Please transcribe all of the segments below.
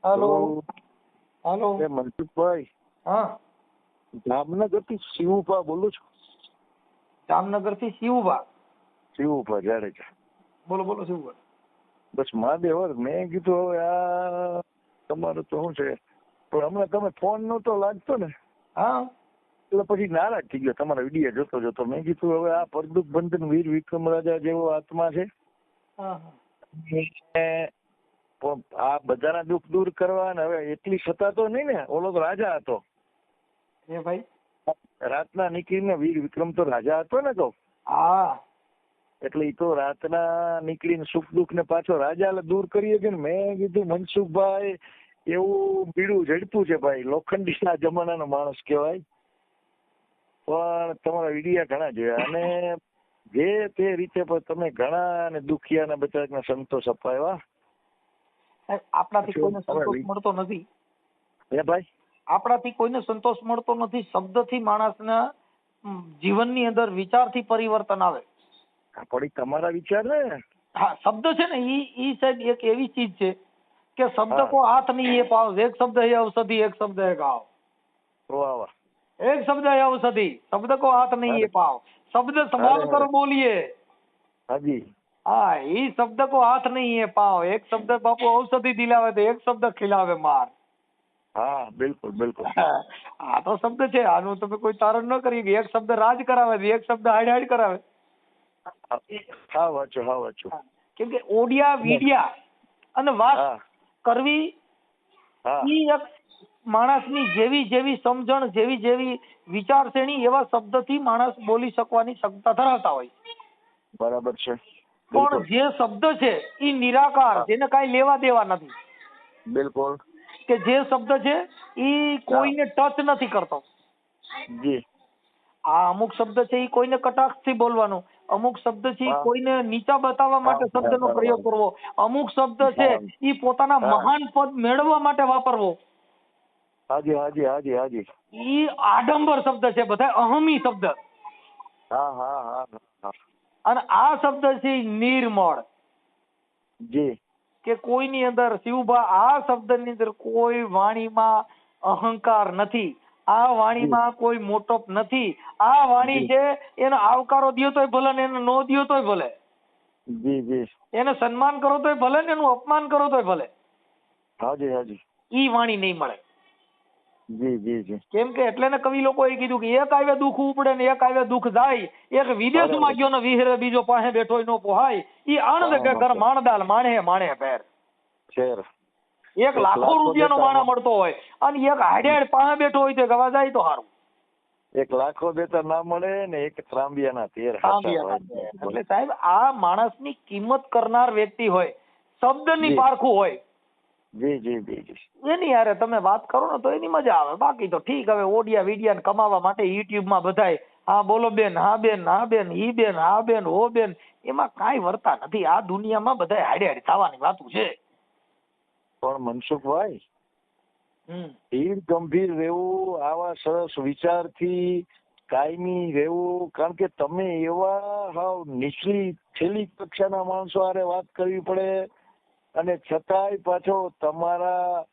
હાલો hello, હાલો એ મનસુખભાઈ, હા જામનગરથી શિવુભા બોલું છું. જામનગર થી શિવભા. શિવુભા જાડેજા. બોલો બોલો શિવભા. બસ મહાદેવ, મેં કીધું હવે આ તમારું તો શું છે, પણ હમણાં તમે ફોન નતો લાગતો ને હા એટલે પછી નારાજ થઈ ગયો તમારા વિડીયો જોતો જોતો. મેં કીધું હવે આ પરદુખ બંધન વીર વિક્રમ રાજા જેવો આત્મા છે, હા એને પણ આ બધાના દુઃખ દૂર કરવા ને હવે એટલી સત્તા તો નહીં ને. ઓલો તો રાજા હતો, એ ભાઈ રાતના નીકળીને વીર વિક્રમ તો રાજા હતો ને. તો હા એટલે ઈ તો રાતના નીકળીને સુખ દુઃખ ને પાછો રાજા દૂર કરીએ કે. મેં કીધું મનસુખભાઈ એવું બીડું ઝડપું છે ભાઈ, લોખંડીના જમાનાનો માણસ કહેવાય. પણ તમારા વિડિયા ઘણા જોયા અને જે તે રીતે પણ તમે ઘણા ને દુખિયાના બચારાના સંતોષ અપાવ્યા. આપણાથી કોઈને સંતોષ મળતો નથી. હે ભાઈ, આપણાથી કોઈને સંતોષ મળતો નથી. શબ્દથી માણસના જીવનની અંદર વિચારથી પરિવર્તન આવે. પણ ઈ તમારા વિચાર ને. હા, શબ્દ છે ને ઈ સાહેબ એક એવી ચીજ છે કે શબ્દ કો હાથ નહીં એ પાવ. એક શબ્દ है औषधि, एक शब्द है घाव. વાહ વાહ. एक शब्द है औषधि, शब्द को हाथ नहीं ये पाव. शब्द संभाल कर बोलिए. હાજી. हाँ, ये शब्द को हाथ नहीं ये पाव. एक शब्द बापू औषधि दिलावे तो एक शब्द खिलावे मार. હા બિલકુલ બિલકુલ. આ તો શબ્દ છે, આનું તમે કોઈ તારણ ન કરી. એક શબ્દ રાજ કરાવે, એક શબ્દ હાડ હાડ કરાવે. હા વાંચો, હા વાંચો. કેમ કે ઓડિયા વીડિયા અને વાત કરવી ઈ એક માણસની જેવી જેવી સમજણ, જેવી જેવી વિચારસરણી, એવા શબ્દથી માણસ બોલી શકવાની ક્ષમતા ધરાવતા હોય. બરાબર છે. પણ જે શબ્દ છે ઈ નિરાકાર, જેને કાંઈ લેવા દેવા નથી. બિલકુલ. કે જે શબ્દ છે ઈ કોઈને ટચ નથી કરતો. જી. આ અમુક શબ્દ છે ઈ કોઈને કટાક્ષથી બોલવાનો, અમુક શબ્દ છે ઈ કોઈને નીચા બતાવવા માટે શબ્દનો પ્રયોગ કરવો, અમુક શબ્દ છે ઈ પોતાના મહાન પદ મેળવવા માટે વાપરવો. હાજી હાજી હાજી હાજી. ઈ આડંબર શબ્દ છે, બધા અહમી શબ્દ. હા હા હા. અને આ શબ્દ છે નિર્મળ. જી. કે કોઈની અંદર શિવભા, આ શબ્દની અંદર કોઈ વાણીમાં અહંકાર નથી. આ વાણીમાં કોઈ મોટપ નથી. આ વાણી છે એનો આવકારો દ્યો તોય ભલે ને એને નો દ્યો તોય ભલે. જી જી. એને સન્માન કરો તોય ભલે ને એનું અપમાન કરો તોય ભલે. હાજી હાજી. ઈ વાણી નહીં મળે. જી જી જી. કેમ કે એટલે ને કવિ લોકોએ કીધું કે એક આવે દુઃખ ઉપડે ને એક આવે દુઃખ જાય. એક વિદેશમાં ગયો ને વિહરે, બીજો પાસે બેઠો નો પોહાય. ઈ આણંદ કે ઘર માણદાલ માણે માણે ફેર. શેર. એક લાખો રૂપિયાનો માણા મળતો હોય અને એક હાડેડ પાસે બેઠો હોય તો ગવા જાય તો સારું. એક લાખો દેતા ના મળે ને એક ત્રાંબિયાના તેર. એટલે સાહેબ આ માણસની કિંમત કરનાર વ્યક્તિ હોય, શબ્દની પારખું હોય. જી જી જી જી. એની યારે તમે વાત કરો ને તો એની મજા આવે. બાકી તો ઠીક, હવે ઓડિયા વિડિયા કમાવા માટે યુટ્યુબમાં બધાય હા બોલો બેન, હા બેન, હા બેન, ઈ બેન, હા બેન, ઓ બેન, એમાં કાંઈ વર્તા નથી. આ દુનિયામાં બધાય હાડે હાડે થવાની વાતું છે. પણ મનસુખભાઈ, ધીર ગંભીર રહેવું, આવા સરસ વિચારથી કાયમી રહેવું. કારણ કે તમે એવા હાવ નીચલી છેલ્લી કક્ષાના માણસો હારે વાત કરવી પડે અને છતાંય પાછો તમારા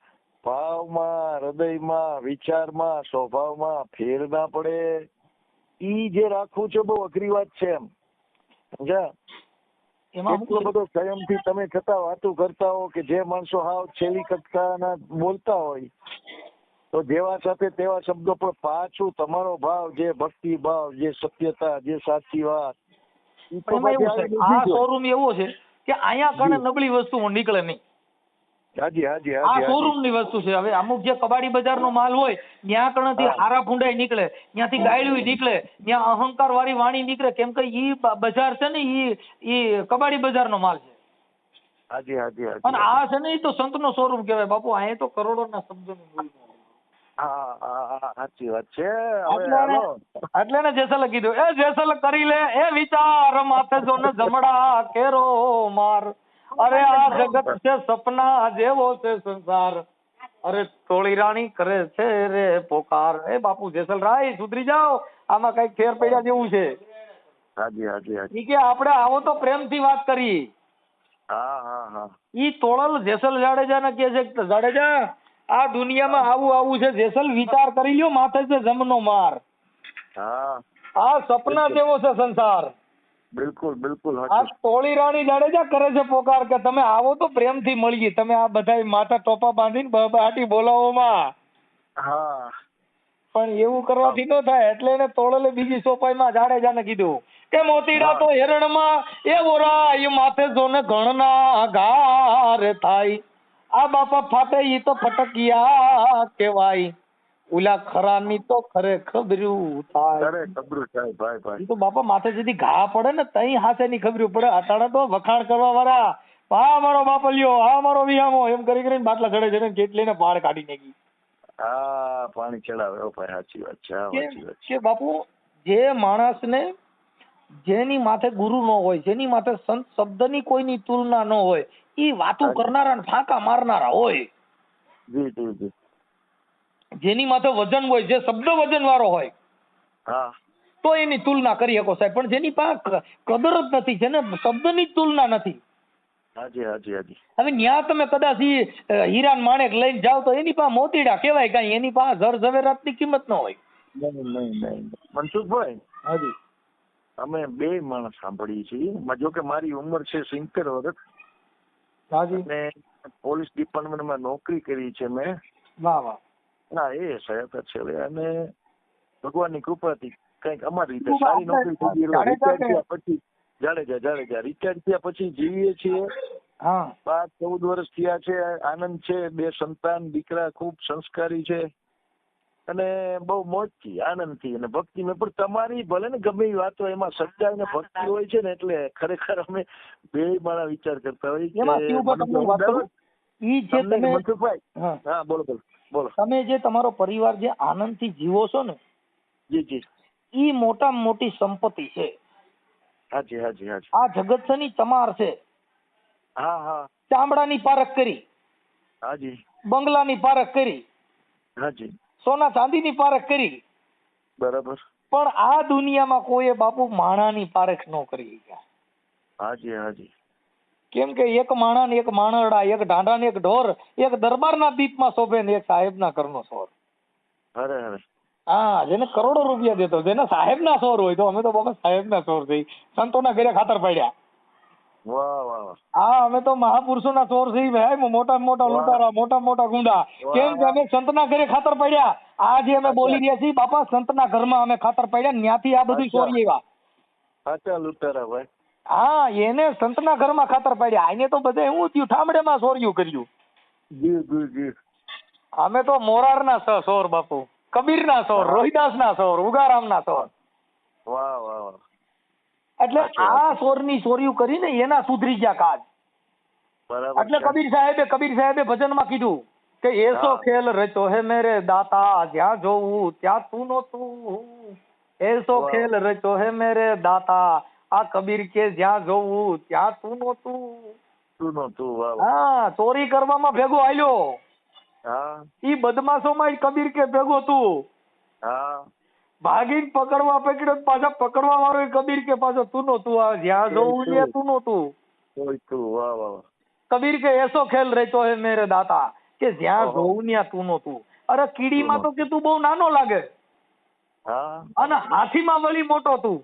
ભાવમાં, હૃદયમાં, વિચારમાં, સ્વભાવમાં ફેર ના પડે. ઈ જે રાખવું છે બહુ અઘરી વાત છે. એમ સમજ્યા? એટલો બધો સંયમથી તમે છતાં વાતો કરતા હો કે જે માણસો હાવ છેલ્લી કક્ષાના બોલતા હોય તો જેવા સાથે તેવા શબ્દો, પણ પાછું તમારો ભાવ, જે ભક્તિ ભાવ, જે સત્યતા, જે સાચી વાત. આ શોરૂમ એવો છે કે અહીંયા કણે નબળી વસ્તુ નીકળે નહીં. હાજી હાજી આ હાજી. શોરૂમ ની વસ્તુ છે. હવે અમુક જે કબાડી બજાર નો માલ હોય ત્યાં કણથી હારા ફૂંડાઈ નીકળે, ત્યાંથી ગાયડું નીકળે, ત્યાં અહંકાર વાળી વાણી નીકળે. કેમ કે ઈ બજાર છે ને ઈ કબાડી બજાર નો માલ છે. હાજી હાજી હાજી. અને આ છે ને ઈ તો સંત નો શોરૂમ કહેવાય બાપુ. અહીંયા તો કરોડો ના શબ્દો નું. હા સાચી વાત છે. એટલે ને જેસલ કીધું, એ જેસલ કરી લે એ વિચાર માથે જો ને જમડા કેરો માર. અરે આ જગત છે સપના જેવો છે સંસાર. અરે ટોળી રાણી કરે છે રે પોકાર. એ બાપુ જેસલ રાય સુધરી જાઓ, આમાં કઈક ફેર પડ્યા જેવું છે. હાજી હાજી હાજી. કે આપણે આવો તો પ્રેમથી વાત કરી. હા હા હા ઈ તોળલ જેસલ જાડેજાને કહે છે કે જાડેજા આ દુનિયામાં આવું આવું છે, જેસલ વિચાર કરી લ્યો, માથે છે જમનો માર. હા આ સપના જેવો છે સંસાર. બિલકુલ બિલકુલ આ સાચું. તોળી રાણી જાડેજા કરે છે પોકાર કે તમે આવો તો પ્રેમથી મળીએ, તમે આ બધા માથા ટોપા બાંધીને બહાટી બોલાવોમાં. હા પણ એવું કરવાથી ન થાય, એટલે એને તોળલે બીજી સોપાઈમાં જાડેજાને કીધું કે મોતીડા તો હેરણમાં એ ઓરાય માથે જોને ઘણના ઘાર થાય, આ બાપા ફાટે ઈ તો ફટકિયા કહેવાય, ઉલા ખરાની તો ખરે ખબર્યું થાય. અરે ખબરું થાય ભાઈ ભાઈ. ઈ તો બાપા માથે જેથી ઘા પડે ને તઈ હાથેની ખબર્યું પડે. અટાણે તો વખાણ કરવા વાળા, હા મારો બાપલિયો, હા મારો વિહામો, એમ કરી કરીને બાટલા ચડે ચડે કેટલીને પાડ કાઢી નાખી. હા પાણી ચડાવે હો ભાઈ, સાચી વાત છે. હા સાચી વાત છે. કે બાપુ જે માણસને જેની માથે ગુરુ ન હોય, જેની માથે સંત શબ્દની કોઈની તુલના ન હોય, ઈ વાતું કરનારા ને ફાંકા મારનારા હોય. જી જી જી. જેની માથે વજન હોય, જે શબ્દ વજન વાળો હોય, હા તો એની તુલના કરી શકો સાહેબ. પણ જેની પાસે કદર જ નથી, જેને શબ્દની જ તુલના નથી, હાજી હાજી હાજી. હવે ન્યા તમે કદાચ ઈ હીરાન માણેક લઈને જાવ તો એની પાસે મોતીડા કહેવાય, કાંઈ એની પાસે જર ઝવેરાતની કિંમત ન હોય. નહીં નહીં નહીં. મનસુખભાઈ, હાજી અમે બે માણસ સાંભળીએ છીએ. જો કે મારી ઉંમર છે 70 વર્ષ હાજી. અને પોલીસ ડિપાર્ટમેન્ટમાં નોકરી કરી છે મેં. વાહ વાહ. ના એ સાહેબ છે અને ભગવાનની કૃપાથી કઈક અમારી રીતે સારી નોકરી થઈ ગઈ. રિટાયર થયા પછી જાડેજા રિટાયર થયા પછી જીવીએ છીએ. હા 14 વર્ષ થયા છે. આનંદ છે. 2 સંતાન, દીકરા ખૂબ સંસ્કારી છે અને બહુ મોજથી આનંદથી અને ભક્તિ મેં. પણ તમારી ભલે ને ગમે એ વાત હોય, એમાં સચ્ચાઈ ને ભક્તિ હોય છે ને, એટલે ખરેખર અમે બે માણસ વિચાર કરતા હોય કે મનસુખભાઈ. હા બોલો બોલો બોલો. તમે જે તમારો પરિવાર જે આનંદથી જીવો છો ને, જી જી, ઈ મોટામાં મોટી સંપત્તિ છે. હાજી હાજી હાજી. આ જગતની ચમાર છે. હા હા. ચામડાની પારખ કરી, હાજી. બંગલાની પારખ કરી, હાજી. સોના ચાંદીની પારખ કરી, બરાબર. પણ આ દુનિયામાં કોઈએ બાપુ માણાની પારખ ન કરી. હાજી હાજી. કેમ કે એક માણા ને એક માણરડા, એક ઢાંઢા ને એક ઢોર, એક દરબારના દીપમાં શોભે ને એક સાહેબના ઘરનો સોર. અરે અરે. હા, જેને કરોડો રૂપિયા દેતો, જેને સાહેબના સોર હોય, તો અમે તો બાપા સાહેબના સોર થઈ, સંતોના ઘરે ખાતર પડ્યા. વાહ વાહ. હા, અમે તો મહાપુરુષોના સોર થઈ ભાઈ, મોટા મોટા લૂંટારા, મોટા મોટા ગુંડા. કેમ કે અમે સંતના ઘરે ખાતર પડ્યા. આ જે અમે બોલી રહ્યા છીએ બાપા, સંતના ઘરમાં અમે ખાતર પડ્યા, ત્યાંથી આ બધું ચોરી આવ્યા. સાચા લૂંટારા ભાઈ. હા, એને સંતના ઘરમાં ખાતર પડ્યા. એને તો બધે એવું થયું, ઠામડેમાં ચોર્યું કર્યું. જી જી જી. અમે તો મોરારના સોર બાપુ, કબીરના સોર, રોહિદાસના સોર, ઉગારામના સોર. વાહ વાહ વાહ. એટલે આ સોરની ચોર્યું કરીને એના સુધરી ગયા કાજ. બરાબર. એટલે કબીર સાહેબે ભજનમાં કીધું કે એસો ખેલ રચો હે મેરે દાતા, જ્યાં જોવું ત્યાં તું નહોતું. એસો ખેલ રચો હે મેરે દાતા, આ કબીર કે જ્યાં જોવું ત્યાં તું નહોતું. હા, ચોરી કરવામાં ભેગો આલ્યો. હા. ઈ બદમાશોમાં કબીર કે ભેગો તું. હા. ભાગીને પકડવા પકડ્યો, પાછા પકડવા વાળો કબીર કે પાછો તું નહોતું. આ જ્યાં જોવું ત્યાં તું નહોતું. વાહ વાહ. કબીર કે એસો ખેલ રચો હે મેરે દાતા, કે જ્યાં જોવું ત્યાં તું નહોતું. અરે કીડીમાં તો કે તું બહુ નાનો લાગે, અને હાથીમાં વળી મોટો તું.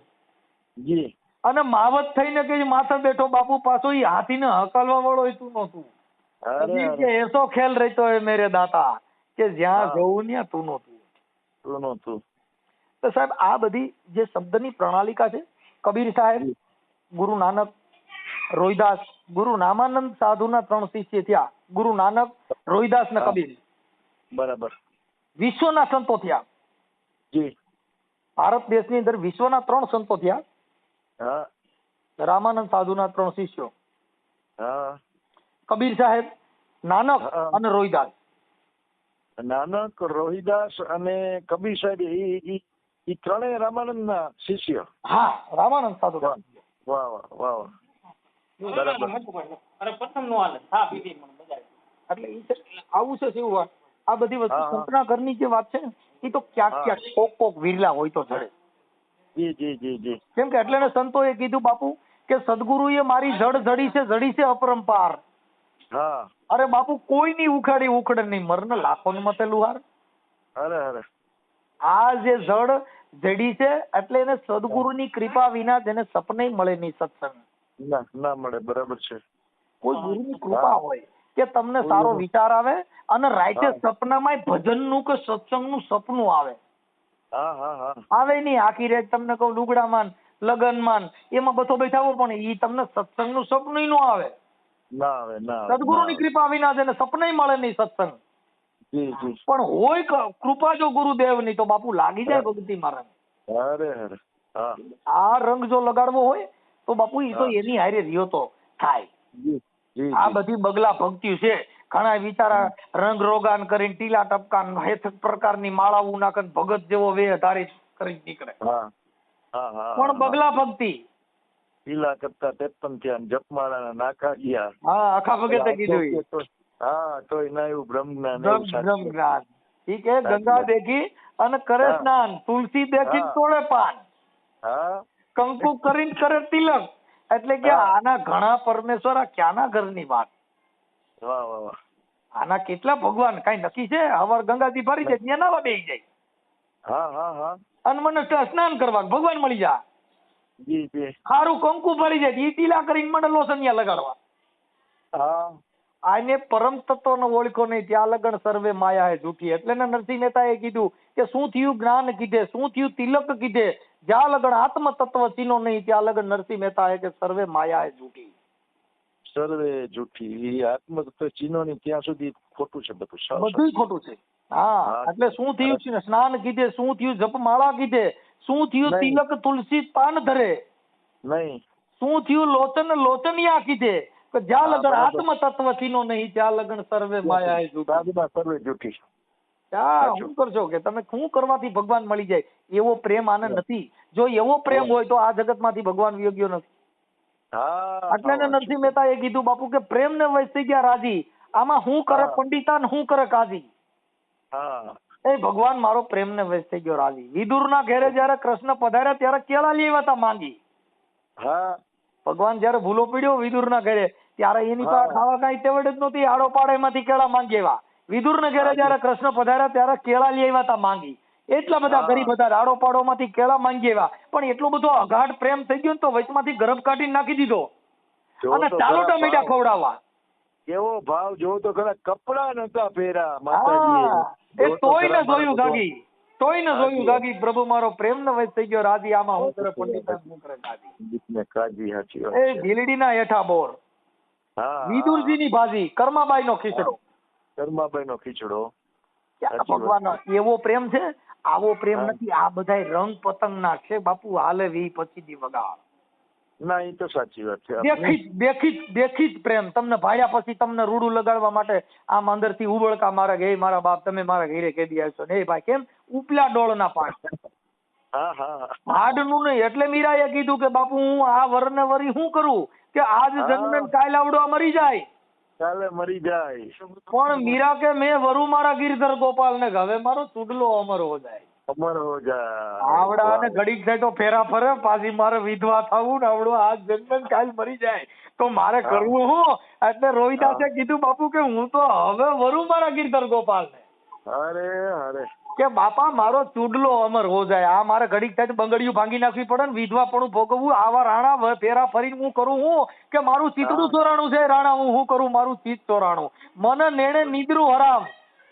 જી. અને માવત થઈને કે માથે બેઠો બાપુ, પાછો ઈ હાથીને હકાલવા વાળો તું નહોતું. કબીર કે એસો ખેલ રચો હે મેરે દાતા, કે જ્યાં જોવું ત્યાં તું નહોતું. તો સાહેબ આ બધી જે શબ્દની પ્રણાલિકા છે, કબીર સાહેબ, ગુરુ નાનક, રોહિદાસ, ગુરુ નામાનંદ સાધુના 3 શિષ્ય થયા. ગુરુ નાનક, રોહિદાસ ને કબીર. બરાબર. વિશ્વના સંતો થયા. જી. ભારત દેશની અંદર વિશ્વના 3 સંતો થયા. રામાનંદ સાધુના 3 શિષ્યો. કબીર સાહેબ, નાનક અને રોહિદાસ. નાનક, રોહિદાસ અને કબીર સાહેબ એ ત્રણેય રામાનંદના શિષ્ય. હા, રામાનંદ સાધુ. વાહ વાહ વાહ. આવું છે શિવ. આ બધી વસ્તુ સંતના ઘરની જે વાત છે ને, એ તો ક્યાંક કોક વિરલા હોય તો જડે. જી જી જી જી. કેમ કે એટલે સંતોએ કીધું બાપુ કે સદગુરુએ મારી જડી છે અપરંપાર. હા અરે બાપુ કોઈની ઉખાડી ઉખડે નહીં, મરણ લાખોનું મતે લુહાર. અરે અરે આ જે જડી છે એટલે એને સદગુરુની કૃપા વિના જેને સપને મળે નહીં સત્સંગ. ના મળે, બરાબર છે. કોઈ ગુરુની કૃપા હોય કે તમને સારો વિચાર આવે અને રાઈતે સપનામાં ભજનનું કે સત્સંગનું સપનું આવે. આવે નહીં આખી રાત તમને કહું લુગડામાં લગનમાં એમાં બધો બેઠાવો, પણ ઈ તમને સત્સંગનું સપનું ન આવે. સદગુરુની કૃપા વિના જેને સપને મળે નહીં સત્સંગ. પણ હોય કૃપા જો ગુરુદેવની તો બાપુ લાગી જાય ભક્તિ મારા. આ રંગ જો લગાડવો હોય તો બાપુ ઈ તો એની હારે રહ્યો તો થાય. આ બધી બગલા ભક્તિ છે. ઘણા વિચારા રંગ રોગાન કરીને ટીલા ટપકાન હેથક પ્રકારની માળાઓ નાખન ભગત જેવો વેહ ધારી કરી નીકળે. પણ બગલા ભક્તિ ટીલા કરતા 53 થયા, જપમાળાના નાકા ગયા. આખા ભગતે કીધું. તોય ના એવું બ્રહ્મ જ્ઞાન. ઠીક હે. ગંગા દેખી અને કરે સ્નાન, તુલસી દેખી તોડે પાન, કંકુ કરીને કરે તિલક. એટલે કે આના ઘણા પરમેશ્વર આ ક્યાંના ઘરની વાત. આના કેટલા ભગવાન કઈ નક્કી છે? હવાર ગંગાજી ભરી જાય ત્યાં નાવા બેસી જાય. અને મને સ્નાન કરવા ભગવાન મળી જાય. સારું કંકુ ભરી જાય ઈ ટીલા કરીને મને લોસનિયા લગાડવા. આને પરમ તત્વ નો ઓળખો નહીં ત્યાં લગન સર્વે માયા હે જૂઠી. એટલે નરસિંહ મહેતા એ કીધું કે શું થયું જ્ઞાન કીધે, શું થયું તિલક કીધે, જ્યાં લગન આત્મ તત્વ ચીનો નહીં ત્યાં લગન નરસિંહ મહેતા એ કે સર્વે માયા હે જૂઠી. સર્વે જૂઠી. આત્મ તત્વ ચીનો નહીં ત્યાં સુધી ખોટું છે બધું. બધું ખોટું છે. એટલે શું થયું સ્નાન કીધે, શું થયું જપમાળા કીધે, શું થયું તિલક તુલસી પાન ધરે નહીં, શું થયું લોચનિયા કીધે. જ્યાં લગન આત્મ તત્વ ચીનો નહીં ત્યાં લગન સર્વે માયા હે જૂઠી. શું કરશો કે તમે શું કરવાથી ભગવાન મળી જાય? એવો પ્રેમ આને નથી. જો એવો પ્રેમ હોય તો આ જગત માંથી ભગવાન વિયોગ્યો નથી. એટલે નરસિંહ મહેતા એ કીધું બાપુ કે પ્રેમ ને વૈસી ગયા રાજી, આમાં હું કરે પંડિતા ને હું કરે કાજી. એ ભગવાન મારો પ્રેમ ને વૈસી ગયો રાજી. વિદુર ના ઘેરે જયારે કૃષ્ણ પધાર્યા ત્યારે કેળા લેવા હતા માંગી. ભગવાન જયારે ભૂલો પીડ્યો વિદુર ના ઘરે ત્યારે એની પાસે ખાવા કઈ તેવડ જ નહોતી. આડો પાડે માંથી કેળા માંગી આવ્યા. વિદુર ને ઘરે જયારે કૃષ્ણ પધાર્યા ત્યારે કેળા લેવા હતા માંગી. એટલા બધા ગરીબ હતા, આડો પાડો માંથી કેળા માંગી આવ્યા. પણ એટલો બધો અગાઢ પ્રેમ થઈ ગયો તો વચમાંથી ગરબ કાઢી નાખી દીધો અને ચાલોટા મીઠા ખવડાવવા. કેવો ભાવ જોવો તો ખરા. કપડા નતા પહેર્યા માતાજી. એ તોય ન જોયું ગાગી, તોય ન જોયું ગાગી. પ્રભુ મારો પ્રેમ ન વચ થઈ ગયો રાજી, આમાં હું કરે પંડિત હું કરે કાજી. એ ભીલડી ના હેઠા બોર, વિદુરજી ની ભાજી, કર્માબાઈ નો ખીચડો. ભગવાન એવો પ્રેમ છે. આવો પ્રેમ નથી. આ બધા રંગ પતંગ ના છે બાપુ. હાલે વી પછી દી વગાડ. ના એ તો સાચી વાત છે. દેખી પ્રેમ. તમને ભાડ્યા પછી તમને રૂડું લગાડવા માટે આમ અંદર થી ઉબળકા મારા ઘે મારા બાપ તમે મારા ઘરે કેદી આવશો ને ભાઈ કેમ ઉપલા ડોળ ના પાડ. હાડનું નહીં. એટલે મીરાએ કીધું કે બાપુ હું આ વર ને વરી શું કરું કે આજ જન્મે કાલ આવડો મરી જાય. પણ મીરા કે મેં વરુ મારા ગિરધર ગોપાલ ને હવે મારો ચૂડલો અમર હો જાય. આવડા ને ઘડીક થાય તો ફેરા ફરે પાછી મારે વિધવા થવું ને આવડો આજ જન્મે કાલ મરી જાય તો મારે કરવું હું? એટલે રોહિદાસે કીધું બાપુ કે હું તો હવે વરુ મારા ગિરધર ગોપાલ ને કે બાપા મારો ચૂડલો અમર હો જાય. આ મારે ઘડીક થાય તો બંગડીયું ભાંગી નાખવી પડે ને વિધવા પણ ભોગવવું. આવા રાણા ફેરા ફરીને હું કરું હું કે મારું ચીતડું ચોરાણું છે રાણા. હું કરું મારું ચીત ચોરાણું. મને નેણે નીંદરું હરામ.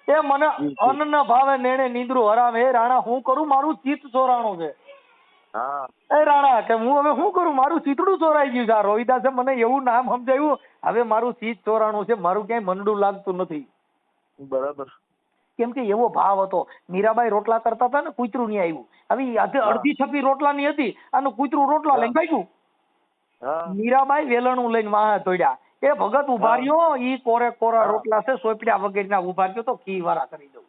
એ મને અન્ન ન ભાવે નેણે નીંદરું હરામ. એ રાણા હું કરું મારું ચીત ચોરાણું છે. એ રાણા કે હું હવે શું કરું મારું ચીતડું ચોરાઈ ગયું છે. રોહિદાસે મને એવું નામ સમજાયું હવે મારું ચીત ચોરાણું છે. મારું ક્યાંય મનડું લાગતું નથી. બરાબર. કેમ કે એવો ભાવ હતો. મીરાબાઈ રોટલા કરતા હતા ને કૂતરું નહીં આવ્યું. હવે અડધી છપી રોટલા ની હતી અને કૂતરું રોટલા લઈને ભાગ્યું. મીરાબાઈ વેલણું લઈને વાહ તોડ્યા. એ ભગત ઉભા રહ્યો. ઈ કોરે કોરા રોટલા છે સોપડ્યા વગેરે ઉભા રહ્યો તો ઘી વાળા કરી દઉં.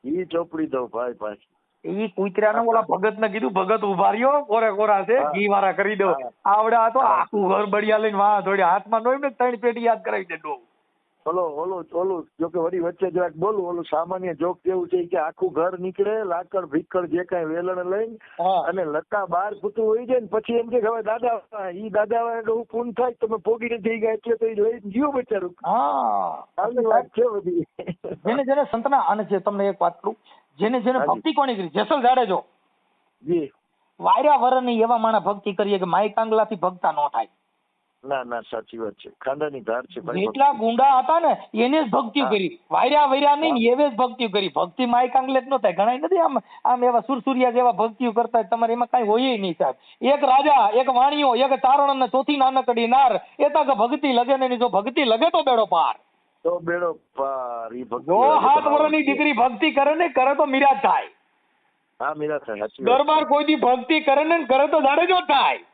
ઈ ચોપડી દઉં ભાઈ. ઈ કૂતરા ને ઓલા ભગત ને કીધું ભગત ઉભા રહ્યો કોરે કોરા છે ઘી વાળા કરી દઉં. આવડા તો આખું ઘર બળિયા લઈને વાહ તોડ્યા. હાથમાં નોઈ ને 3 પેટી યાદ કરાવી દે ડો. ઓલું જો કે વળી વચ્ચે જરાક બોલું, ઓલું સામાન્ય જોક જેવું છે કે આખું ઘર નીકળે લાકડ ભીકડ જે કઈ વેલણ લઈને અને લતા બાર ફૂટું હોય જાય ને પછી એમ કે હવે દાદા ઈ દાદા હું પૂન થાય તમે પોગીને થઈ ગયા એટલે તો એ લઈને ગયો બચારું. આવી વાત છે બધી. જેને સંતના અને જે તમને એક વાત કરું, જેને ભક્તિ કોની કરી, જેસલ જાડેજો જી વાયરા વરની એવા માણસ ભક્તિ કરીએ કે માઈ કાંગલાથી ભક્તા ન થાય. ના સાચી વાત છે, ખાંડાની ધાર છે ભાઈ. જેટલા ગુંડા હતા ને એને જ ભક્તિ કરી, વાયરા નહીં એવે જ ભક્તિ કરી. ભક્તિ માઈ કાંગલે જ ન થાય. ઘણા નથી આમ એવા સુરસુરિયા જેવા ભક્તિઓ કરતા, તમારે એમાં કઈ હોય નહીં સાહેબ. એક રાજા, એક વાણિયો, એક તારણ અને ચોથી નાનકડી નાર, એ તક ભક્તિ લગે ને જો ભક્તિ લગે તો બેડો પાર. તો બેડો પાર. ઈ ભક્તિ જો 7 વર્ષની દીકરી ભક્તિ કરે ને કરે તો મીરા થાય. હા મીરા થાય. દરબાર કોઈ દી ભક્તિ કરે ને કરે તો જાડેજો થાય.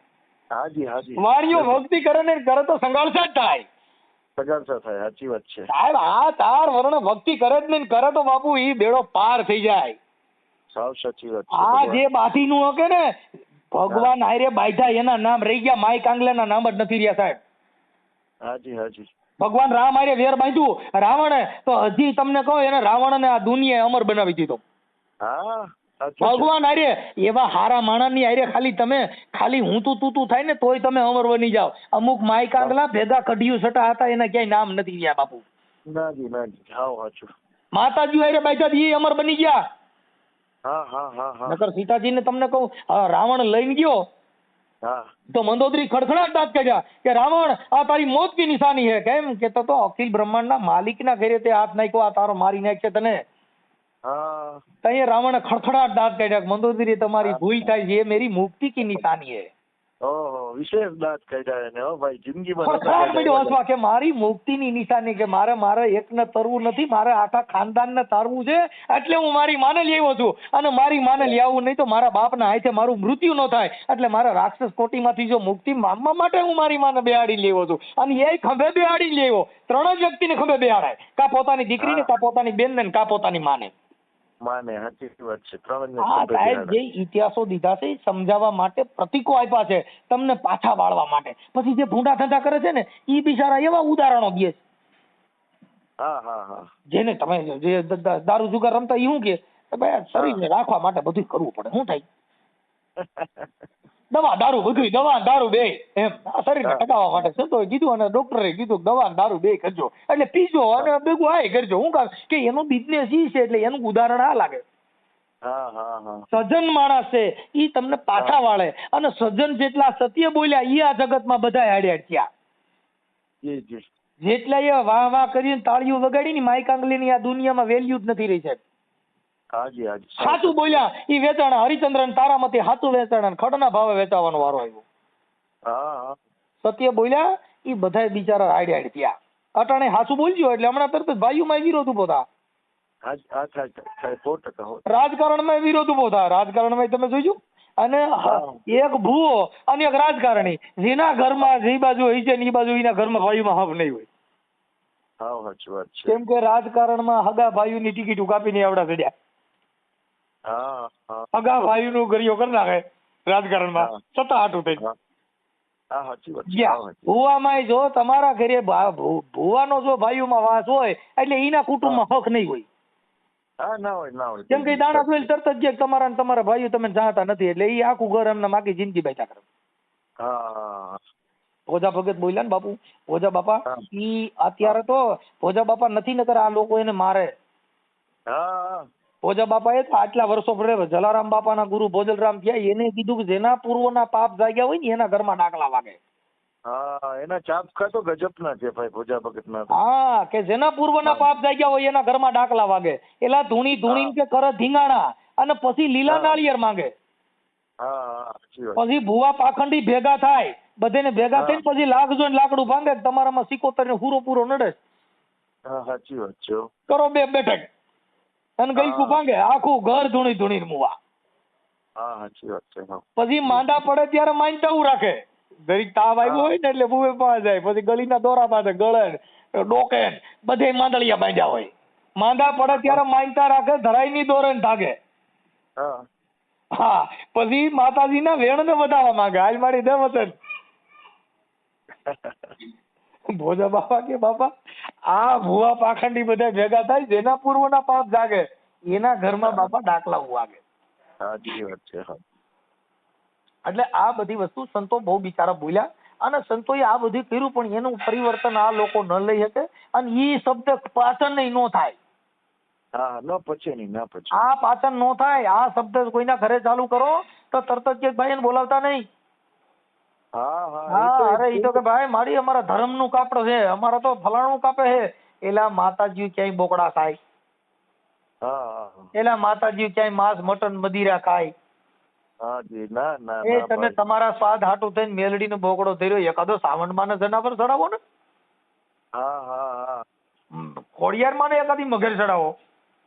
હાજી વાણીઓ ભક્તિ કરે ને કરે તો સંઘર્ષ જ થાય. સાચી વાત છે સાહેબ. આ 4 વર્ણ ભક્તિ કરે જ નહીં કરે તો બાપુ ઈ બેડો પાર થઈ જાય. સાવ સાચી વાત છે. આ જે બાથી નું હકે ને ભગવાન આયરે બાયધા એના નામ રહી ગયા, માઈ કાંગલાના નામ જ નથી રહ્યા સાહેબ. હાજી ભગવાન રામ આયરે વેર બાંધ્યું રાવણે તો હજી તમને કહો એને રાવણ ને આ દુનિયાએ અમર બનાવી દીધો. ભગવાન આરે એવા હારા માણસની આરે ખાલી હું તું થાય ને તોય તમે અમર બની જાઓ. અમુક માઈ કાંગલા ભેગા કઢિયું સટા હતા એના ક્યાંય નામ નથી ગયા બાપુ. માતાજી આરે બાઈજા એ અમર બની ગયા. નકર સીતાજીને તમને કહું રાવણ લઈને ગયો તો મંદોદરી ખડખડાટ દાંત કાઢ્યા કે રાવણ આ તારી મોત की નિશાની है. કેમ કે તો અખિલ બ્રહ્માંડના માલિકના ઘરે તે હાથ નાખ્યો, આ તારો મારી નાખશે તને. तय रावण खड़खड़ाट दांत काढ़्या, मंदोदरी तुम्हारी भूल થાય છે, मेरी मुक्ति की निशानी है. ओहो विशेष दांत काढ़्या ने ओ भाई जिंदगी में खड़खड़ाट પડ્યો હસવા કે મારી મુક્તિની નિશાની કે મારે એકને તરવું નથી, મારે આખા ખાનદાનને તારવું છે, એટલે હું મારી માને લઈ આવ્યો છું. અને મારી માને લઈ આવું નહીં તો મારા બાપના હાથે મારું મૃત્યુ ન થાય, એટલે મારા રાક્ષસ કોટીમાંથી જો મુક્તિ માંગવા માટે હું મારી માને બેહાડી લઈ આવ્યો છું. અને એ ખંભે બેહાડી લઈ આવ્યો. 3 જ વ્યક્તિને ખંભે બેહાડાય, કા પોતાની દીકરીને, કા પોતાની બેનને, કા પોતાની માને. માને સાચી વાત છે. સાહેબ જે ઇતિહાસો દીધા છે સમજાવવા માટે, પ્રતીકો આપ્યા છે તમને પાછા વાળવા માટે. પછી જે ભૂંડા ધંધા કરે છે ને ઈ બિચારા એવા ઉદાહરણો દે છે. જેને તમે જે દારૂ જુગાર રમતા ઈ શું કે ભાઈ શરીરને રાખવા માટે બધું કરવું પડે. શું થાય? દવા દારૂ બધું, દવા દારૂ બે એમ શરીરને ટકાવવા માટે સંતોએ કીધું અને ડોક્ટરે કીધું દવા દારૂ બે કરજો, એટલે પીજો અને ભેગું આય કરજો. શું કામ કે એનું બિઝનેસ ઈ છે, એટલે એનું ઉદાહરણ આ લાગે. સજ્જન માણસ છે ઈ તમને પાછા વાળે, અને સજ્જન જેટલા સત્ય બોલ્યા ઈ આ જગતમાં બધા હાડ્યા થયા. જેટલા એ વાહ વાહ કરીને તાળીઓ વગાડીને માઈ કાંગલીની આ દુનિયામાં વેલ્યુ જ નથી રહી સાહેબ. સાચું બોલ્યા ઈ વેચાણા, હરિચંદ્રન તારામતી સાચું વેચાણા, ખડના ભાવે વેચાવાનો વારો આવ્યો. સત્ય બોલ્યા ઈ બધા બિચારા હાડ થયા. અટાણે સાચું બોલજો એટલે હમણાં તરત જ ભાઈઓમાં વિરોધ ઉભો થાય. રાજકારણમાં વિરોધ ઉભો થાય. રાજકારણમાં તમે જોઈજો. અને એક ભૂવો અને એક રાજકારણી, જેના ઘરમાં જે બાજુ હોય છે ને એ બાજુ એના ઘરમાં ભાઈઓમાં હબ નહીં હોય. કેમ કે રાજકારણમાં હગા ભાઈઓની ટિકિટ કાપીને આવડા ચડ્યા. હગા ભાઈઓનું ગરિયો કરી નાખે રાજકારણમાં સત્તા હાટું થઈ. ભૂવામાં જો તમારા ઘરે ભૂવાનો જો ભાઈઓમાં વાસ હોય એટલે એના કુટુંબમાં હક નહીં હોય. કેમ કે દાણા જોઈ તરત જ તમારા ને તમારા ભાઈઓ તમે જાણતા નથી, એટલે એ આખું ઘર એમને માગી જિંદગી બેઠા કરે. ભોજા ભગત બોલ્યા ને બાપુ, ભોજા બાપા ઈ અત્યારે તો ભોજા બાપા નથી, નકર આ લોકો એને મારે. ભોજા બાપા એ આટલા વર્ષો પડે જલારામ બાપાના ગુરુ ભોજલરામ થયા, એને કીધું કે જેના પૂર્વના પાપ જાગ્યા હોય ને એના ઘરમાં ડાકલા વાગે. એના ચાપખા તો ગજબના છે ભાઈ ભોજા ભગતના. કે જેના પૂર્વના પાપ જાગ્યા હોય એના ઘરમાં ડાકલા વાગે. એલા ધૂણી કે કરે ધીંગાણા અને પછી લીલા નાળિયેર માંગે. પછી ભુવા પાખંડી ભેગા થાય, બધેને ભેગા થઈને પછી લાખ જોઈને લાકડું ભાંગે, તમારામાં 77 ને પૂરો પૂરો નડે. સાચી વાત છે. કરો 2 બેઠક અને ગઈકું ભાંગે, આખું ઘર ધૂણી મુવા. સાચી વાત છે. પછી માંદા પડે ત્યારે માનતા રાખે. દરેક તાવ આવ્યો હોય ને એટલે બુવે પાસે જાય, પછી ગળીના દોરા બાંધે, ગળે ડોકે બધે માંદળિયા બાંધ્યા હોય. માંદા પડે ત્યારે માનતા રાખે, ધરાઈની દોરે ભાગે. પછી માતાજીના વેણને વધારવા માંગે, હાલ મારી દે વચન. ભોજા બાપા કે બાપા આ ભુવા પાખંડી બધા ભેગા થાય જેના પૂર્વના પાપ જાગે એના ઘરમાં બાપા ડાકલા વાગે. સાચી વાત છે. હા, એટલે આ બધી વસ્તુ સંતો બહુ બિચારા ભૂલ્યા અને સંતોએ આ બધું કર્યું પણ એનું પરિવર્તન આ લોકો ન લઈ શકે અને ઈ શબ્દ પાચન નહીં નો થાય. હા, ન પચે નહીં, ના પચે. આ પાચન નો થાય. આ શબ્દ કોઈના ઘરે ચાલુ કરો તો તરત જ કે ભાઈ એને બોલાવતા નહીં. હા હા, હા, અરે ઈ તો કે ભાઈ મારી અમારા ધર્મ નું કાપડ છે, અમારા તો ફલાણું કાપે છે. એલા માતાજી ક્યાંય બોકડા ખાય, હા હા, એલા માતાજી ક્યાંય માંસ મટન મદિરા ખાય. હા જી, ના ના એ ના તમે ભાઈ. તમારા સ્વાદ હાટું થઈને મેલડી નો બોકડો ધર્યો, એકાદો સાવણમાં ને જનાવર ચડાવો ને, હા હા હા, ખોડિયારમાં ને એકાદી મગર ચડાવો,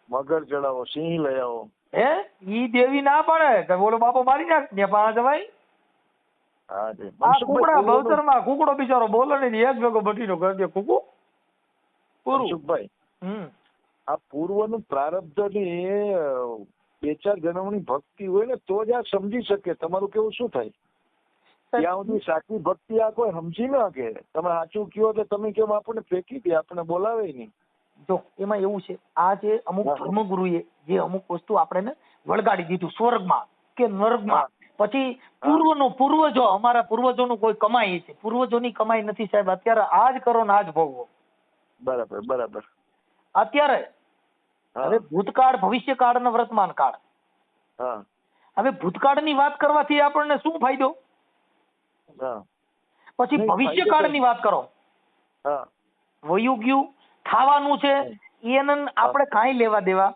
મગર ચડાવો, સિંહ લઈ આવો. હે ઈ દેવી ના પડે કે બોલો બાપો મારી નાખ ને પાંચ જવાય. હા જી, આ મનસુખભાઈ કુકડા પૂર્વનું- ભવતરમાં કુકડો બિચારો બોલે નહીં, એક ભેગો બટીનો કરી દે કુકુ પૂરું. મનસુખભાઈ, આ પૂર્વનું પ્રારબ્ધ ની બે ચાર જન્મની ભક્તિ હોય ને તો જ આ સમજી શકે. તમારું કેવું શું થાય? ત્યાં સુધી સાચી ભક્તિ આ કોઈ સમજી ન કે. તમે સાચું કયો તો તમે કેમ આપણને ફેંકી દે, આપણને બોલાવે નહીં. જો એમાં એવું છે, આ જે અમુક ધર્મગુરુએ જે અમુક વસ્તુ આપણે વળગાડી દીધું સ્વર્ગમાં કે નર્કમાં, પછી પૂર્વજો અમારા પૂર્વજોનું કોઈ કમાઈ છે, પૂર્વજોની કમાઈ નથી સાહેબ. અત્યારે આ જ કરો ને આ જ ભોગવો. બરાબર બરાબર. અત્યારે હવે ભૂતકાળ, ભવિષ્યકાળ અને વર્તમાન કાળ. હા, હવે ભૂતકાળની વાત કરવાથી આપણને શું ફાયદો? હા, પછી ભવિષ્યકાળની વાત કરો, હા, વયું ગયું ખાવાનું છે એને આપણે કાંઈ લેવા દેવા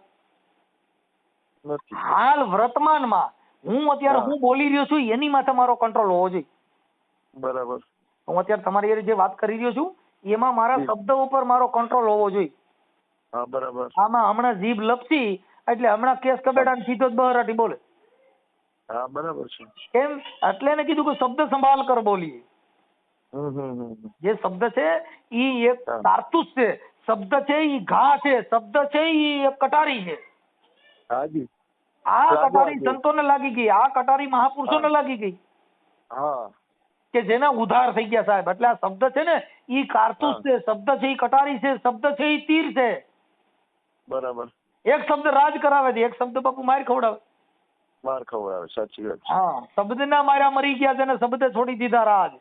નથી. હાલ વર્તમાનમાં હું અત્યારે હું બોલી રહ્યો છું એની માથે મારો કંટ્રોલ હોવો જોઈએ. બરાબર. હું અત્યારે તમારી જે વાત કરી રહ્યો છું એમાં મારા શબ્દ ઉપર મારો કંટ્રોલ હોવો જોઈએ. હા, બરાબર. આમાં હમણાં જીભ લપસી એટલે હમણાં કેસ કબેડા સીધો જ બહરાટી બોલે. હા, બરાબર છે. કેમ? એટલે એને કીધું કે શબ્દ સંભાળ કર બોલીએ. જે શબ્દ છે ઈ એક કારતૂસ છે, શબ્દ છે ઈ ઘા છે, શબ્દ છે ઈ એક કટારી છે. હાજી. આ કટારી સંતોને લાગી ગઈ, આ કટારી મહાપુરુષોને લાગી ગઈ. હા, કે જેના ઉધાર થઈ ગયા સાહેબ. એટલે આ શબ્દ છે ને ઈ કારતૂસ છે, શબ્દ છે ઈ કટારી છે, શબ્દ છે ઈ તીર છે. બરાબર. એક શબ્દ રાજ કરાવે છે, એક શબ્દ બાપુ માર ખવડાવે. માર ખવડાવે, સાચી વાત છે. હા, શબ્દના માર્યા મરી ગયા છે ને શબ્દે છોડી દીધા રાજ.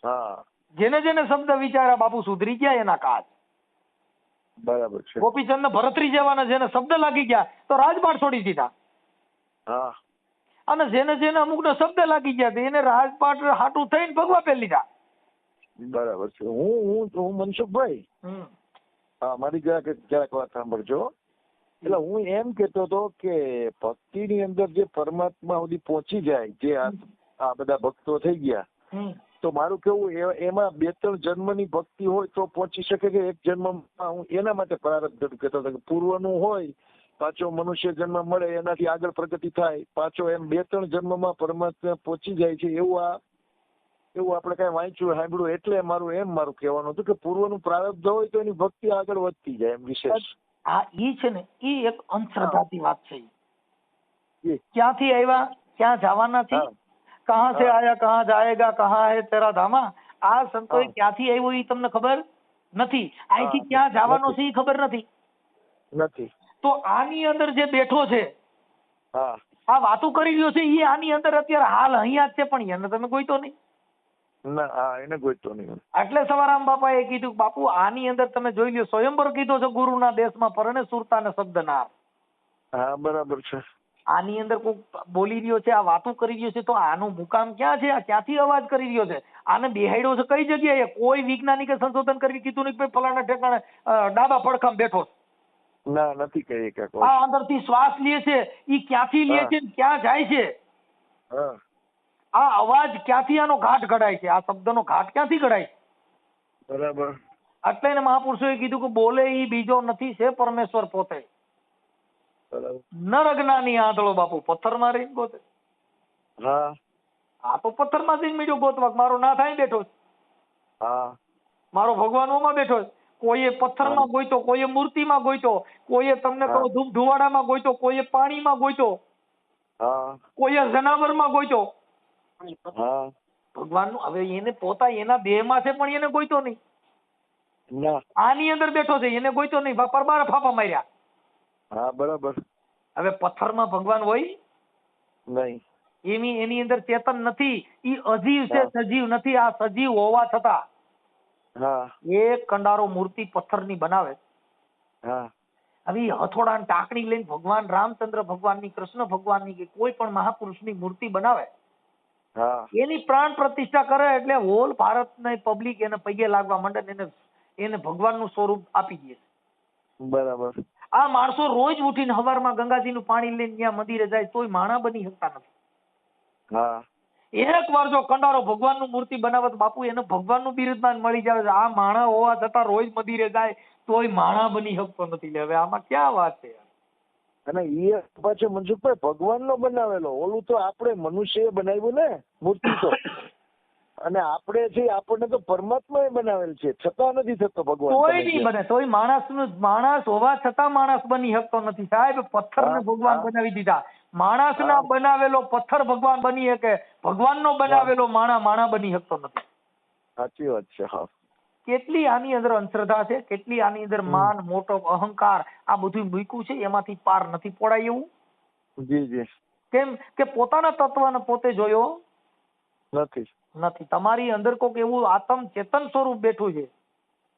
હા, જેને જેને શબ્દ વિચાર્યા બાપુ સુધરી ગયા એના કાજ. બરાબર છે. ગોપીચંદ ભરતરી જેવાના જેને શબ્દ લાગી ગયા તો રાજપાટ છોડી દીધા. હા, અને જેને જેને અમુક ને શબ્દ લાગી ગયા એને રાજપાટ હાટું થઈને ભગવા પહેરી લીધા. બરાબર છે. હું મનસુખભાઈ, હા, મારી જરાક વાત સાંભળજો. એટલે હું એમ કેતો હતો કે ભક્તિની અંદર જે પરમાત્મા સુધી પહોંચી જાય, જે આ બધા ભક્તો થઈ ગયા, તો મારું કેવું એમાં બે ત્રણ જન્મની ભક્તિ હોય તો પહોંચી શકે કે એક જન્મમાં? હું એના માટે પ્રારબ્ધ કહેતો હતો કે પૂર્વનું હોય, પાછો મનુષ્ય જન્મ મળે એનાથી આગળ પ્રગતિ થાય, પાછો એમ બે ત્રણ જન્મમાં પરમાત્મા પહોંચી જાય છે. એવું આપણે કઈ વાંચ્યું સાંભળ્યું, એટલે મારું કહેવાનું હતું કે પૂર્વનું પ્રારબ્ધ હોય તો એની ભક્તિ આગળ વધતી જાય એમ વિશેષ. આ ઈ છે ને ઈ એક અંધશ્રદ્ધાની વાત છે. ક્યાંથી આવ્યા, ક્યાં જવાના છે, કહાં સે આયા કહાં જાયેગા, કહાં હે તેરા ધામા. આ સંતોએ ક્યાંથી આવ્યો ઈ તમને ખબર નથી, અહીંથી ક્યાં જવાનો છે ઈ ખબર નથી. તો આની અંદર જે બેઠો છે, આ વાતો કરી રહ્યો છે, ઈ આની અંદર અત્યારે હાલ અહીંયા જ છે, પણ એને તમે ગોઈતો નહીં. એને ગોઈતો નહીં. એટલે સવારામ બાપાએ કીધું બાપુ આની અંદર તમે જોઈ લ્યો, સ્વયંવર કીધો છે ગુરુના દેશમાં પરણે સુરતા ને શબ્દ ના. હા, બરાબર છે. આની અંદર કોઈ બોલી રહ્યો છે, આ વાતો કરી રહ્યો છે, તો આનું મુકામ ક્યાં છે? આ ક્યાંથી અવાજ કરી રહ્યો છે? આને બેહાડ્યો છે કઈ જગ્યાએ? કોઈ વૈજ્ઞાનિકે સંશોધન કરી કીધું નહીં કે ફલાણા ઠેકાણે ડાબા પડખામ બેઠો છે. ના, નથી કહી કે આ અંદરથી શ્વાસ લે છે, ઈ ક્યાંથી લે છે, ક્યાં જાય છે? આ અવાજ ક્યાંથી આનો ઘાટ ઘડાય છે? આ શબ્દનો ઘાટ ક્યાંથી ઘડાય છે? બરાબર. એટલે એને મહાપુરુષોએ કીધું કે બોલે ઈ બીજો નથી, છે પરમેશ્વર પોતે. નર અજ્ઞાની આંધળો બાપુ પથ્થરમાં રહીને ગોતે. આ તો પથ્થરમાં જઈને મીડો ગોતવા, મારો નાથ અહીં બેઠો છે, મારો ભગવાન ઓમાં બેઠો છે. કોઈએ પથ્થરમાં ગોઈતો, કોઈએ મૂર્તિમાં ગોઈતો, કોઈએ તમને કહું ધૂપ ધુવાડામાં ગોઈતો, કોઈએ પાણીમાં ગોઈતો, કોઈએ જનાવરમાં ગોઈતો. ભગવાનનું હવે એને પોતા એના દેહમાં છે પણ એને ગોઈતો નહીં. ના. આની અંદર બેઠો છે, એને ગોઈતો નહીં, પરબાર ફાફા માર્યા. હા બરાબર. હવે પથ્થરમાં ભગવાન હોય નહીં. એની અંદર ચેતન નથી, ઈ અજીવ છે, સજીવ નથી. આ સજીવ હોવા છતાં હા. એક કંડારો મૂર્તિ પથ્થરની બનાવે. હા. હવે હથોડા ટાંકણી લઈને ભગવાન રામચંદ્ર ભગવાનની, કૃષ્ણ ભગવાનની કે કોઈ પણ મહાપુરુષની મૂર્તિ બનાવે. હા. એની પ્રાણ પ્રતિષ્ઠા કરે એટલે હોલ ભારતની પબ્લિક એને પગે લાગવા માંડે, એને ભગવાનનું સ્વરૂપ આપી દે. બરાબર. આ માણસો રોજ ઉઠીને સવારમાં ગંગાજીનું પાણી લઈને ત્યાં મંદિરે જાય તોય માણા બની શકતા નથી. હા. એક વાર જો કંડારો ભગવાનનું મૂર્તિ બનાવે તો બાપુ એને ભગવાનનું બિરુદમાન મળી જાય. આ માણા હોવા છતાં રોજ મંદિરે જાય તોય માણા બની શકતો નથી. હવે આમાં ક્યાં વાત છે? અને એ પાછો મનસુખભાઈ ભગવાન નો બનાવેલો, ઓલું તો આપણે મનુષ્ય બનાવ્યું ને મૂર્તિ તો, અને આપણે છે આપણને તો પરમાત્મા એ બનાવેલ છે, છતાં નથી થતો ભગવાન. કોઈ નહીં બને તોય માણસ હોવા છતાં માણસ બની શકતો નથી સાહેબ. પથ્થરને ભગવાન બનાવી દીધા. માણસના બનાવેલો પથ્થર ભગવાન બની શકે, ભગવાનનો બનાવેલો માણા બની શકતો નથી. સાચી વાત છે. હા. કેટલી આની અંદર અંધશ્રદ્ધા છે, કેટલી આની અંદર માન, મોટો, અહંકાર, આ બધું મૂક્યું છે, એમાંથી પાર નથી પડાય એવું. જી જી. કેમ કે પોતાના તત્વને પોતે જોયો નથી. તમારી અંદર કોક એવું આત્મ ચેતન સ્વરૂપ બેઠું છે.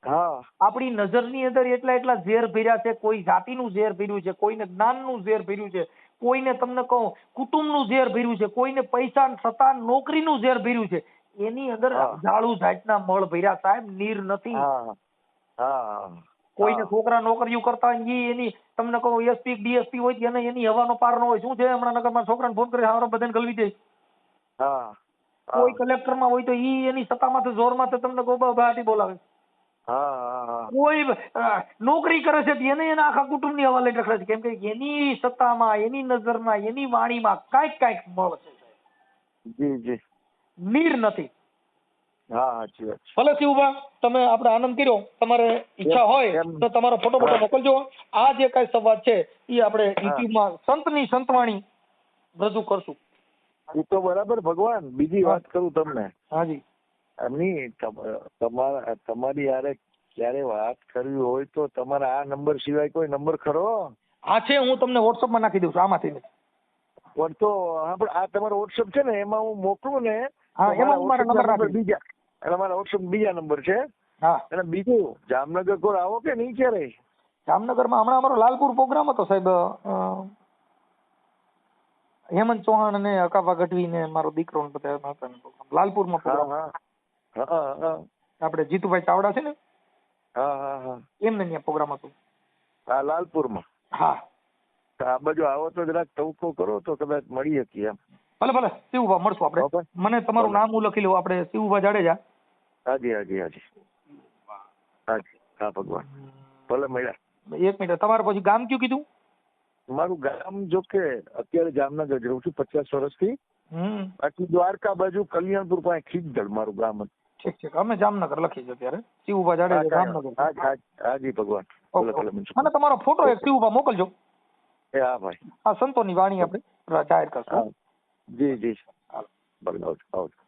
હા. આપણી નજરની અંદર એટલા ઝેર ભર્યા છે. કોઈ જાતિનું ઝેર ભર્યું છે, કોઈને જ્ઞાનનું ઝેર ભર્યું છે, કોઈને તમને કહું કુટુંબનું ઝેર ભર્યું છે, કોઈને પૈસા સત્તા નોકરીનું ઝેર ભર્યું છે. એની અંદર ઝાડુ જાતના મળ ભર્યા સાહેબ, નીર નથી. કોઈને છોકરા નોકરીઓ કરતા હોય એની તમને કહું એસપી ડીએસપી હોય એને એની હવાનો પાર ન હોય. શું છે હમણાં નગરમાં છોકરાને ફોન કરી હારો બધાને ગલવી દે. કોઈ કલેક્ટરમાં હોય તો ઈ એની સત્તામાં જોરમાં તમને ગોબાટી બોલાવે. કોઈ નોકરી કરે છે એને એના આખા કુટુંબની હવાલે રખડે છે. કેમ કે એની સત્તામાં, એની નજરમાં, એની વાણીમાં કાંઈક મળ છે. જી જી. નીર નથી. હા સાચી વાત છે. ભલે શિવભા તમે આપણે આનંદ કર્યો. તમારે ઈચ્છા હોય તો તમારો ફોટો મોકલજો. આ જે કઈ સંવાદ છે એ આપણે યુટ્યુબમાં સંતની સંતવાણી રજૂ કરશું. એ તો બરાબર. ભગવાન બીજી વાત કરું તમને. હાજી. એમની તમારી યારે ક્યારે વાત કરવી હોય તો તમારા આ નંબર સિવાય કોઈ નંબર ખરો? હા છે, હું તમને વોટ્સઅપમાં નાખી દઉં છું આમાંથી. પણ તો આ તમારો વોટ્સઅપ છે ને એમાં હું મોકલું ને. હા, એમાં મારો નંબર નાખી બીજા એટલે મારા વોટ્સઅપ બીજા નંબર છે. હા. અને બીજું જામનગર કોઈ આવો કે નહીં ક્યારે? જામનગરમાં હમણાં અમારો લાલપુર પ્રોગ્રામ હતો સાહેબ. હેમંત ચૌહાણ ને અકાબા ગઢવી ને મારો દીકરો ને બધા હતા પ્રોગ્રામ લાલપુરમાં પ્રોગ્રામ. આપણે જીતુભાઈ ચાવડા છે ને, એમને ત્યાં પ્રોગ્રામ હતો. હા, લાલપુરમાં. હા. આ બાજુ આવો તો જરાક ટવકો કરો તો કદાચ મળી શકીએ એમ. ભલે શિવભા મળશું આપણે. મને તમારું નામ હું લખી લઉં. આપણે શિવભા જાડેજા. હાજી. હા ભગવાન. ભલે મળ્યા. એક મિનિટ, તમારે પછી ગામ કયું કીધું? મારું ગામ જો કે અત્યારે જામનગર રહું છું 50 વર્ષથી. બાકી દ્વારકા બાજુ કલ્યાણપુર પાસે ખીજદળ મારું ગામ. ઠીક છે, અમે જામનગર લખી છે અત્યારે. શિવભા જાડેજા જામનગર. હાજી ભગવાન. અને તમારો ફોટો એક શિવભા મોકલજો. હા ભાઈ. આ સંતોની વાણી આપણે જાહેર કરશું. જી. ભલે આવજો.